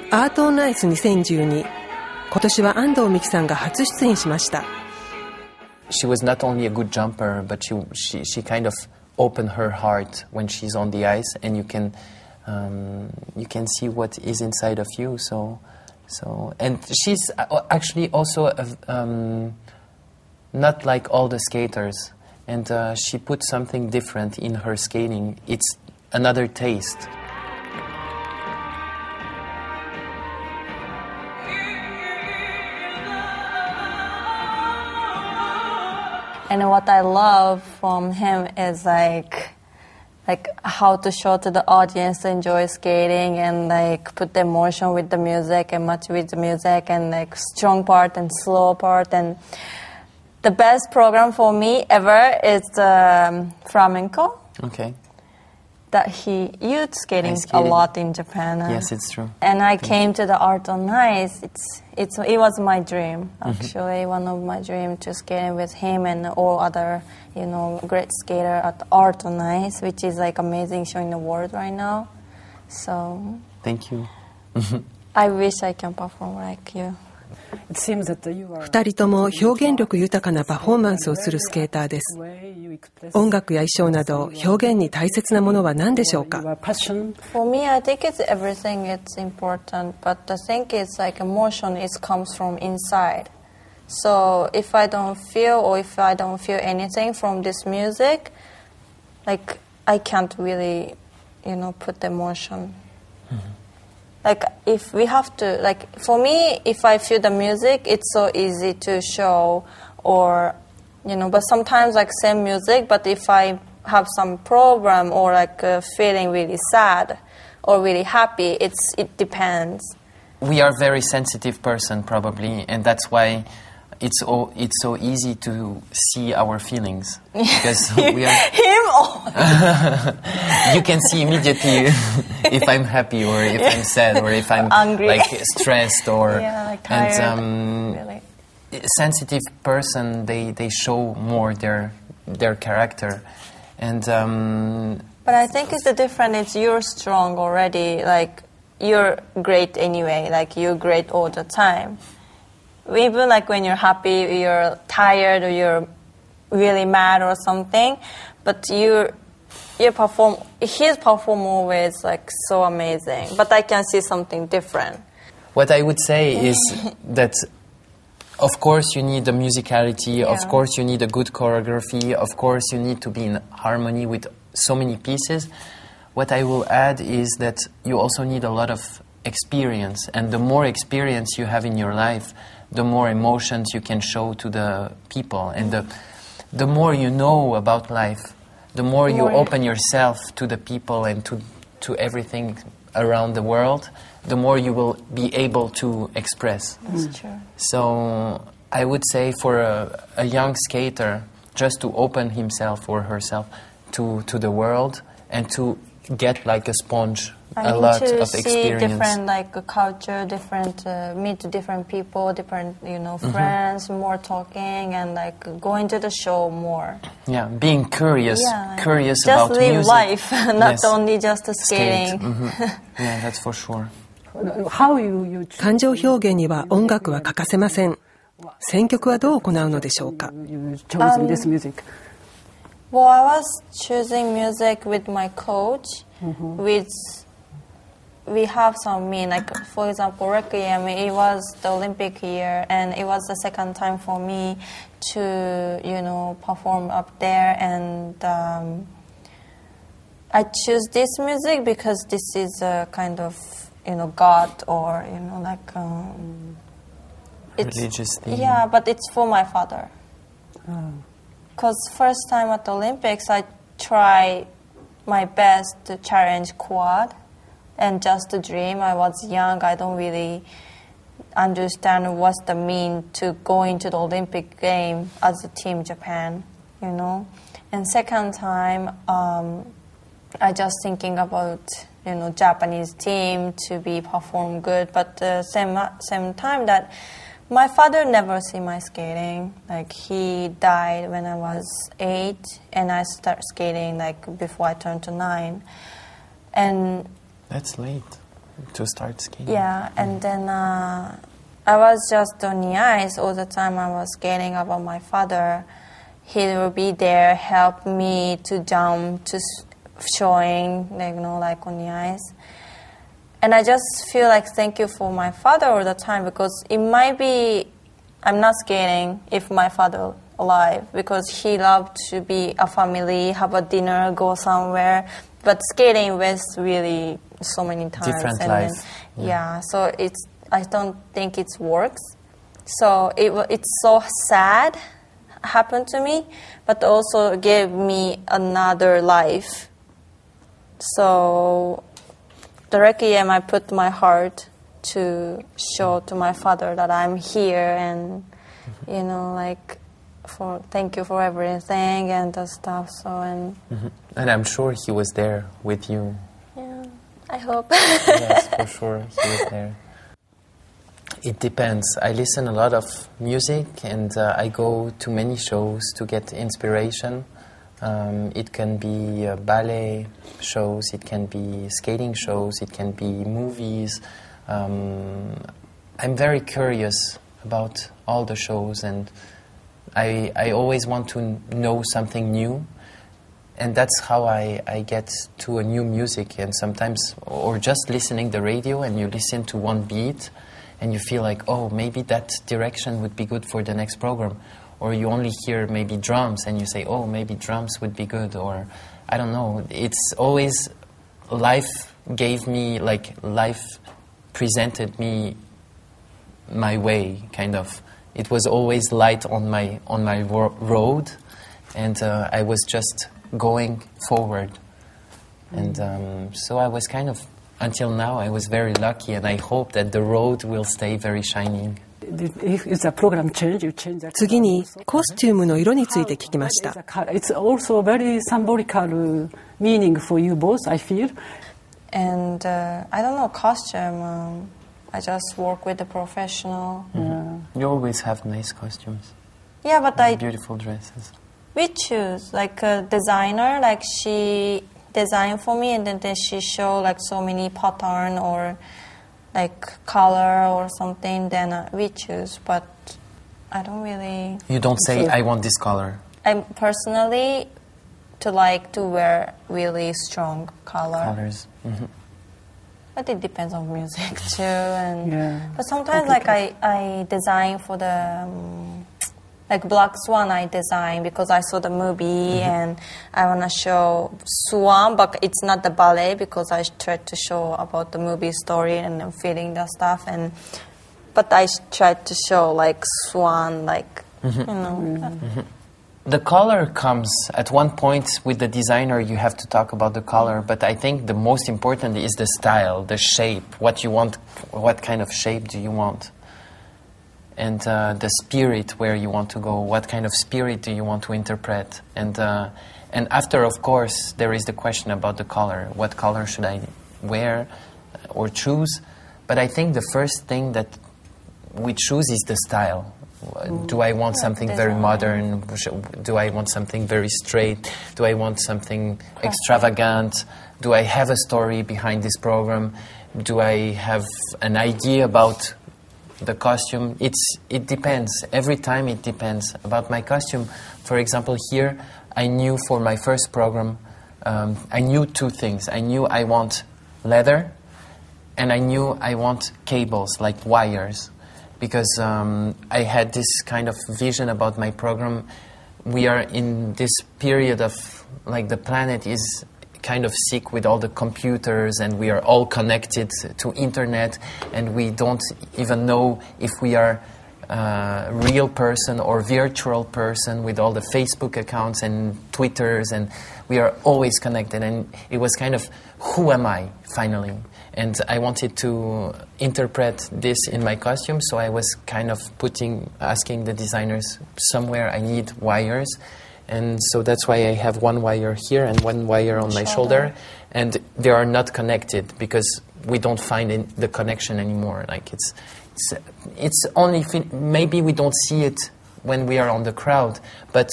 アートオンアイス2012、今年は安藤美希さんが初出演しました。She was not only a good jumper, but she kind of opened her heart when she's on the ice, and you can see what is inside of you. So and she's actually also not like all the skaters, and she put something different in her skating. It's another taste. And what I love from him is like how to show to the audience to enjoy skating and like put the emotion with the music and match with the music and like strong part and slow part. And the best program for me ever is flamenco. Okay. That he used skating a lot in Japan. Yes, it's true. And I came to the Art on Ice. It was my dream, actually, one of my dreams to skate with him and all other, great skater at Art on Ice, which is like amazing show in the world right now. So. Thank you. I wish I can perform like you. 2人とも表現力豊かなパフォーマンスをするスケーターです。音楽や衣装など表現に大切なものは何でしょうか？ For me, I think it's everything. It's important, but the thing is like emotion. It comes from inside. So if I don't feel anything from this music, like I can't really, put the emotion. Like if we have to, like for me, if I feel the music, it's so easy to show, or but sometimes like same music, but if I have some problem or like feeling really sad or really happy, it depends. We are very sensitive person probably, and that's why it's so easy to see our feelings because we are. You can see immediately if I'm happy or if I'm sad or if I'm angry, like stressed or tired. And really. Sensitive person they show more their character, and. But I think it's the difference. It's you're strong already. Like you're great anyway. Like you're great all the time. Even like when you're happy, you're tired, or you're really mad or something, but his perform always like so amazing. But I can see something different. What I would say is that, of course, you need the musicality. Yeah. Of course, you need a good choreography. Of course, you need to be in harmony with so many pieces. What I will add is that you also need a lot of experience, and the more experience you have in your life, the more emotions you can show to the people, and the more you know about life, the more you open yourself to the people and to everything around the world, the more you will be able to express. That's true. So I would say for a young skater, just to open himself or herself to the world and to get like a sponge. A lot of experience. See different like culture, different meet different people, different friends, more talking and like going to the show more. Yeah, being curious, curious just about live music. life, not only just skating. Yeah, that's for sure. 感情表現には音楽は欠かせません。選曲はどう行うのでしょうか？ Well, I was choosing music with my coach, we have some like for example Requiem, it was the Olympic year and it was the second time for me to perform up there, and I choose this music because this is a kind of God or like religious thing. Yeah, but it's for my father. Because first time at the Olympics I try my best to challenge quad and just a dream. I was young. I don't really understand what's the mean to go into the Olympic game as a team Japan, And second time, I just thinking about Japanese team to be perform good. But same time that my father never see my skating. Like he died when I was 8, and I start skating like before I turned to 9, and. That's late. To start skating? Yeah, and then I was just on the ice all the time. I was skating about my father. He will be there, help me to jump, to showing, like on the ice. And I just feel like thank you for my father all the time, because it might be I'm not skating if my father alive, because he loved to be a family, have a dinner, go somewhere. But skating was really so many times. Different and life. Then, so I don't think it works. So it's so sad happened to me, but also gave me another life. So the Requiem, I put my heart to show to my father that I'm here, and thank you for everything and the stuff. So and I'm sure he was there with you. Yeah, I hope. Yes, for sure he was there. It depends. I listen a lot of music, and I go to many shows to get inspiration. It can be ballet shows, it can be skating shows, it can be movies. I'm very curious about all the shows, and I always want to know something new. And that's how I get to a new music. And sometimes, or just listening the radio, and you listen to one beat, and you feel like, oh, maybe that direction would be good for the next program. Or you only hear maybe drums, and you say, oh, maybe drums would be good. Or, I don't know. It's always, life presented me my way, kind of. It was always light on my road, and I was just going forward. And so I was kind of, until now, I was very lucky, and I hope that the road will stay very shining. 次にコスチュームの色について聞きました。 It's also very symbolical meaning for you both, I feel. And I don't know, costume. I just work with a professional. You always have nice costumes. Yeah, but beautiful dresses. We choose like a designer, like she designed for me, and then she show like so many pattern or like color or something. Then we choose, but I don't really. You don't say I want this color. I personally like to wear really strong colors. But it depends on music too, and but sometimes like I design for the like Black Swan. I design because I saw the movie and I wanna show Swan, but it's not the ballet because I tried to show about the movie story and I'm feeling the stuff, and but I tried to show like Swan, like The color comes at one point with the designer. You have to talk about the color, but I think the most important is the style, the shape, what you want, what kind of shape do you want, and the spirit where you want to go, what kind of spirit do you want to interpret, and after, of course, there is the question about the color. What color should I wear or choose? But I think the first thing that we choose is the style. Do I want something very modern? Do I want something very straight? Do I want something extravagant? Do I have a story behind this program? Do I have an idea about the costume? It depends. Every time it depends. About my costume, for example, here, I knew for my first program, I knew two things. I knew I want leather, and I knew I want cables, like wires. Because I had this kind of vision about my program. We are in this period of, like, the planet is kind of sick with all the computers, and we are all connected to internet, and we don't even know if we are a real person or virtual person with all the Facebook accounts and Twitters, and we are always connected. And it was kind of, who am I, finally? And I wanted to interpret this in my costume, so I was kind of asking the designers, somewhere I need wires. And so that's why I have one wire here and one wire on my shoulder. And they are not connected because we don't find the connection anymore. Like it's only, maybe we don't see it when we are on the crowd, but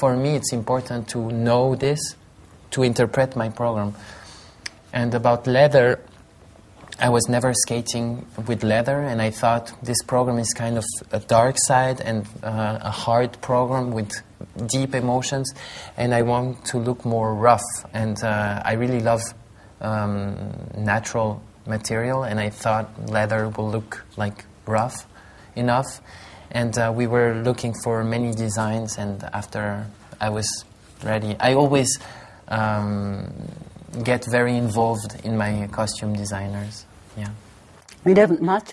for me it's important to know this, to interpret my program. And about leather, I was never skating with leather, and I thought this program is kind of a dark side and a hard program with deep emotions, and I want to look more rough. And I really love natural material, and I thought leather will look like rough enough. And we were looking for many designs, and after I was ready, I always get very involved in my costume designers. Yeah.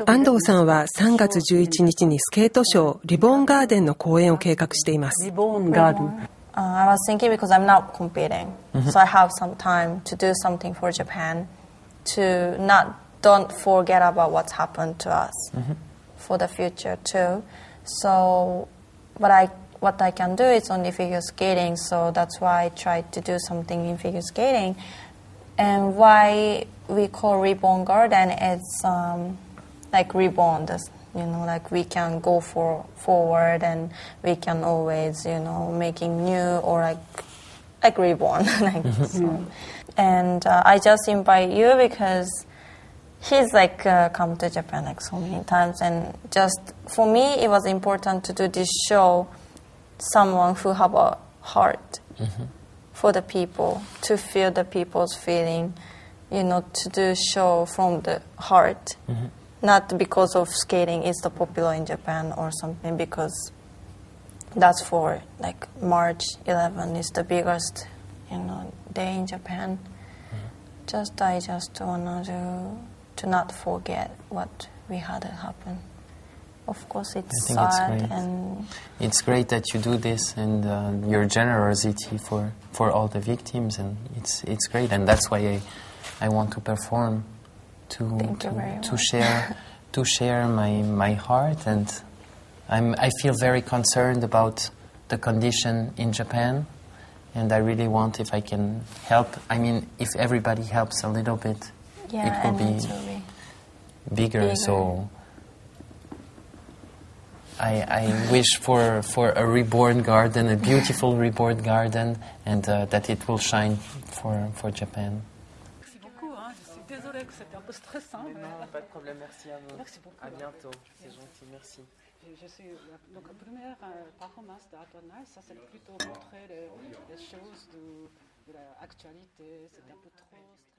安藤さんは3月11日にスケートショーリボーンガーデンの公演を計画しています。リボーンガーデン。I was thinking because I'm not competing, so I have some time to do something for Japan, to don't forget about what's happened to us for the future too. So, what I can do is only figure skating, so that's why I tried to do something in figure skating. And why we call Reborn Garden is like reborn, like we can go forward and we can always, making new or like reborn. So. And I just invite you because he's come to Japan so many times, and just for me it was important to do this show, someone who have a heart. For the people, to feel the people's feeling, to do show from the heart, not because of skating is the popular in Japan or something, because that's for March 11 is the biggest, day in Japan. I just wanna to not forget what we had happen. Of course, it's sad, and it's great that you do this, and your generosity for all the victims, and it's great, and that's why I want to perform, to share my heart, and I feel very concerned about the condition in Japan, and I really want, if I can help. I mean, if everybody helps a little bit, it will be bigger. So. I wish for a reborn garden, a beautiful reborn garden, and that it will shine for Japan. Merci beaucoup. Je suis désolée que c'était un peu stressant. Non, pas de problème. Merci à vous. Merci beaucoup. À bientôt. C'est gentil. Merci. Donc la première performance d'Adonai, ça c'est plutôt montrer les choses de l'actualité. C'était un peu trop stressant.